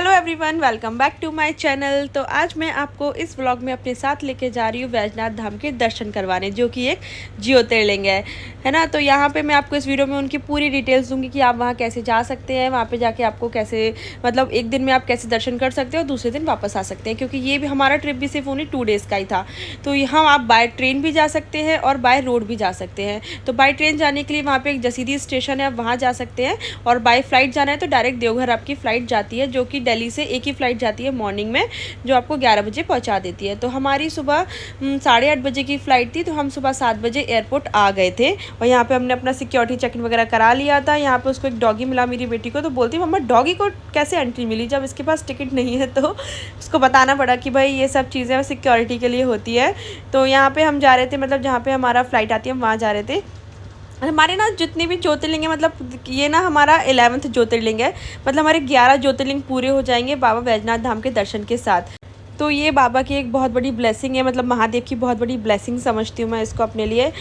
Hello everyone, welcome back to my channel. तो आज मैं आपको इस व्लॉग में अपने साथ लेके जा रही हूँ वैजनाथ धाम के दर्शन करवाने, जो कि एक ज्योतिर्लिंग है ना। तो यहाँ पे मैं आपको इस वीडियो में उनकी पूरी डिटेल्स दूंगी कि आप वहाँ कैसे जा सकते हैं, वहाँ पे जाके आपको कैसे मतलब एक दिन में आप कैसे दर्शन कर सकते हैं और दूसरे दिन वापस आ सकते हैं, क्योंकि ये भी हमारा ट्रिप भी सिर्फ ओनली 2 डेज़ का ही था। तो यहाँ आप बाय ट्रेन भी जा सकते हैं और बाय रोड भी जा सकते हैं। तो बाय ट्रेन जाने के लिए वहाँ पे एक जसीदी स्टेशन है, आप वहाँ जा सकते हैं, और बाय फ्लाइट जाना है तो डायरेक्ट देवघर आपकी फ़्लाइट जाती है, जो कि दिल्ली से एक ही फ़्लाइट जाती है मॉर्निंग में, जो आपको 11 बजे पहुंचा देती है। तो हमारी सुबह 8:30 बजे की फ़्लाइट थी, तो हम सुबह 7 बजे एयरपोर्ट आ गए थे। और यहाँ पे हमने अपना सिक्योरिटी चेक इन वगैरह करा लिया था। यहाँ पे उसको एक डॉगी मिला मेरी बेटी को, तो बोलती मम्मा डॉगी को कैसे एंट्री मिली जब इसके पास टिकट नहीं है। तो उसको बताना पड़ा कि भाई ये सब चीज़ें सिक्योरिटी के लिए होती है। तो यहाँ पर हम जा रहे थे, मतलब जहाँ पर हमारा फ़्लाइट आती है हम वहाँ जा रहे थे। हमारे ना जितने भी ज्योतिर्लिंग है, मतलब ये ना हमारा 11वां ज्योतिर्लिंग है, मतलब हमारे 11 ज्योतिर्लिंग पूरे हो जाएंगे बाबा वैजनाथ धाम के दर्शन के साथ। तो ये बाबा की एक बहुत बड़ी ब्लेसिंग है, मतलब महादेव की बहुत बड़ी ब्लेसिंग समझती हूँ मैं इसको अपने लिए।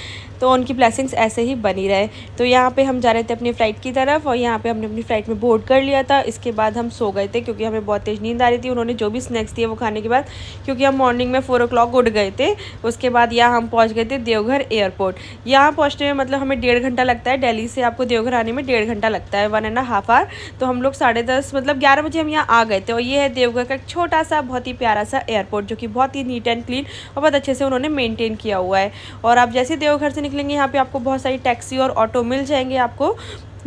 तो उनकी ब्लेसिंग्स ऐसे ही बनी रहे। तो यहाँ पे हम जा रहे थे अपनी फ़्लाइट की तरफ, और यहाँ पे हमने अपनी फ़्लाइट में बोर्ड कर लिया था। इसके बाद हम सो गए थे, क्योंकि हमें बहुत तेज़ नींद आ रही थी। उन्होंने जो भी स्नैक्स दिए वो खाने के बाद, क्योंकि हम मॉर्निंग में 4 o'clock उठ गए थे। उसके बाद यहाँ हम पहुँच गए थे देवघर एयरपोर्ट। यहाँ पहुँचने में मतलब हमें 1.5 घंटा लगता है। दिल्ली से आपको देवघर आने में 1.5 घंटा लगता है, 1.5 आवर। तो हम लोग 10:30 मतलब 11 बजे हम यहाँ आ गए थे। और ये है देवघर का एक छोटा सा बहुत ही प्यारा सा एयरपोर्ट, जो कि बहुत ही नीट एंड क्लीन और बहुत अच्छे से उन्होंने मेंटेन किया हुआ है। और आप जैसे देवघर से निकलेंगे, यहाँ पे आपको बहुत सारी टैक्सी और ऑटो मिल जाएंगे आपको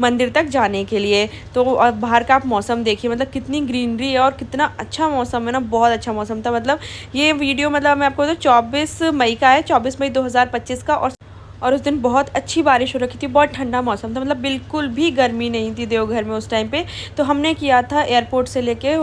मंदिर तक जाने के लिए। तो बाहर का आप मौसम देखिए, मतलब कितनी ग्रीनरी है और कितना अच्छा मौसम है ना, बहुत अच्छा मौसम था। मतलब ये वीडियो मतलब मैं आपको 24 मई का है, 24 मई 2025 का। और उस दिन बहुत अच्छी बारिश हो रखी थी, बहुत ठंडा मौसम था, मतलब बिल्कुल भी गर्मी नहीं थी देवघर में उस टाइम पे। तो हमने किया था एयरपोर्ट से लेके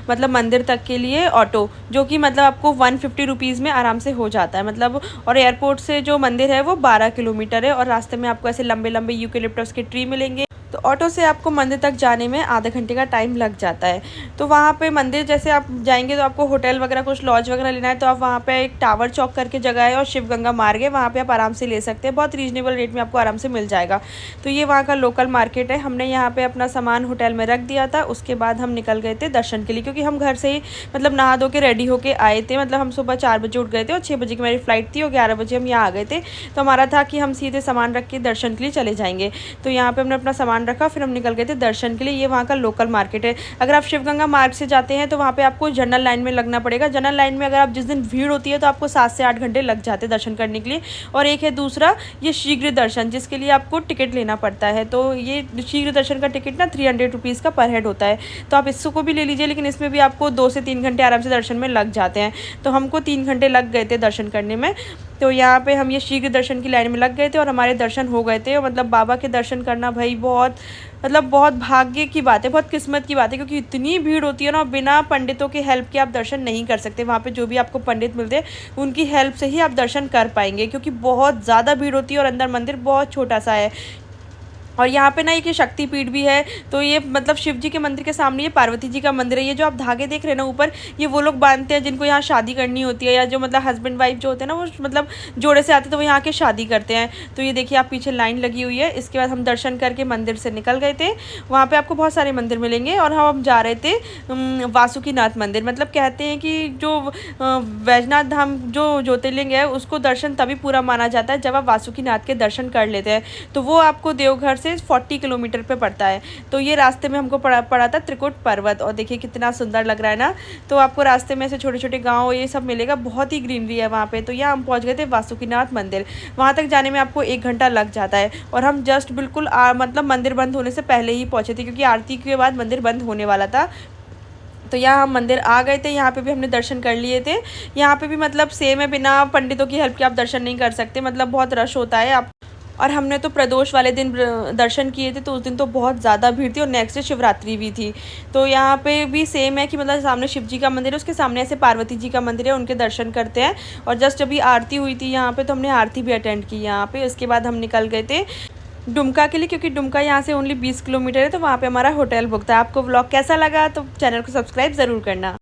मतलब मंदिर तक के लिए ऑटो, जो कि मतलब आपको 150 रुपीज़ में आराम से हो जाता है मतलब। और एयरपोर्ट से जो मंदिर है वो 12 किलोमीटर है, और रास्ते में आपको ऐसे लंबे लंबे यूकेलिप्टस के ट्री मिलेंगे। तो ऑटो से आपको मंदिर तक जाने में आधे घंटे का टाइम लग जाता है। तो वहाँ पे मंदिर जैसे आप जाएंगे तो आपको होटल वगैरह कुछ लॉज वगैरह लेना है, तो आप वहाँ पे एक टावर चौक करके जगह है और शिव गंगा मार्ग है, वहाँ पे आप आराम से ले सकते हैं। बहुत रीजनेबल रेट में आपको आराम से मिल जाएगा। तो ये वहाँ का लोकल मार्केट है। हमने यहाँ पर अपना सामान होटल में रख दिया था। उसके बाद हम निकल गए थे दर्शन के लिए, क्योंकि हम घर से ही मतलब नहा धो के रेडी होके आए थे। मतलब हम सुबह 4 बजे उठ गए थे और 6 बजे की मेरी फ़्लाइट थी और 11 बजे हम यहाँ आ गए थे। तो हमारा था कि हम सीधे सामान रख के दर्शन के लिए चले जाएंगे। तो यहाँ पर हमने अपना सामान रखा, फिर हम निकल गए थे दर्शन के लिए। ये वहाँ का लोकल मार्केट है। अगर आप शिव गंगा मार्ग से जाते हैं तो वहाँ पे आपको जनरल लाइन में लगना पड़ेगा। जनरल लाइन में अगर आप जिस दिन भीड़ होती है तो आपको 7 से 8 घंटे लग जाते हैं दर्शन करने के लिए। और एक है दूसरा ये शीघ्र दर्शन, जिसके लिए आपको टिकट लेना पड़ता है। तो ये शीघ्र दर्शन का टिकट ना 300 रुपीज़ का पर हेड होता है। तो आप इसको भी ले लीजिए, लेकिन इसमें भी आपको 2 से 3 घंटे आराम से दर्शन में लग जाते हैं। तो हमको 3 घंटे लग गए थे दर्शन करने में। तो यहाँ पे हम ये शीघ्र दर्शन की लाइन में लग गए थे और हमारे दर्शन हो गए थे। मतलब बाबा के दर्शन करना भाई बहुत मतलब बहुत भाग्य की बात है, बहुत किस्मत की बात है, क्योंकि इतनी भीड़ होती है ना, बिना पंडितों के हेल्प के आप दर्शन नहीं कर सकते। वहाँ पे जो भी आपको पंडित मिलते हैं उनकी हेल्प से ही आप दर्शन कर पाएंगे, क्योंकि बहुत ज़्यादा भीड़ होती है और अंदर मंदिर बहुत छोटा सा है। और यहाँ पे ना एक शक्तिपीठ भी है। तो ये मतलब शिव जी के मंदिर के सामने ये पार्वती जी का मंदिर है। ये जो आप धागे देख रहे हैं ना ऊपर, ये वो लोग बांधते हैं जिनको यहाँ शादी करनी होती है, या जो मतलब हस्बैंड वाइफ जो होते हैं ना, वो मतलब जोड़े से आते हैं तो वो यहाँ के शादी करते हैं। तो ये देखिए आप पीछे लाइन लगी हुई है। इसके बाद हम दर्शन करके मंदिर से निकल गए थे। वहाँ पर आपको बहुत सारे मंदिर मिलेंगे, और हम जा रहे थे वासुकीनाथ मंदिर। मतलब कहते हैं कि जो वैजनाथ धाम जो ज्योतिर्लिंग है उसको दर्शन तभी पूरा माना जाता है जब आप वासुकीनाथ के दर्शन कर लेते हैं। तो वो आपको देवघर से 40 किलोमीटर पे पड़ता है। तो ये रास्ते में हमको पड़ा था त्रिकुट पर्वत, और देखिए कितना सुंदर लग रहा है ना। तो आपको रास्ते में से छोटे छोटे गांव ये सब मिलेगा, बहुत ही ग्रीनरी है वहाँ पे। तो यहाँ हम पहुँच गए थे वासुकीनाथ मंदिर। वहाँ तक जाने में आपको 1 घंटा लग जाता है, और हम जस्ट बिल्कुल मतलब मंदिर बंद होने से पहले ही पहुँचे थे, क्योंकि आरती के बाद मंदिर बंद होने वाला था। तो यहाँ हम मंदिर आ गए थे। यहाँ पे भी हमने दर्शन कर लिए थे। यहाँ पे भी मतलब सेम है, बिना पंडितों की हेल्प के आप दर्शन नहीं कर सकते, मतलब बहुत रश होता है। आप और हमने तो प्रदोष वाले दिन दर्शन किए थे, तो उस दिन तो बहुत ज़्यादा भीड़ थी, और नेक्स्ट डे शिवरात्रि भी थी। तो यहाँ पे भी सेम है कि मतलब सामने शिव जी का मंदिर है, उसके सामने ऐसे पार्वती जी का मंदिर है, उनके दर्शन करते हैं। और जस्ट अभी आरती हुई थी यहाँ पे, तो हमने आरती भी अटेंड की यहाँ पे। उसके बाद हम निकल गए थे डुमका के लिए, क्योंकि डुमका यहाँ से ओनली 20 किलोमीटर है। तो वहाँ पर हमारा होटल बुक था। आपको व्लॉग कैसा लगा तो चैनल को सब्सक्राइब ज़रूर करना।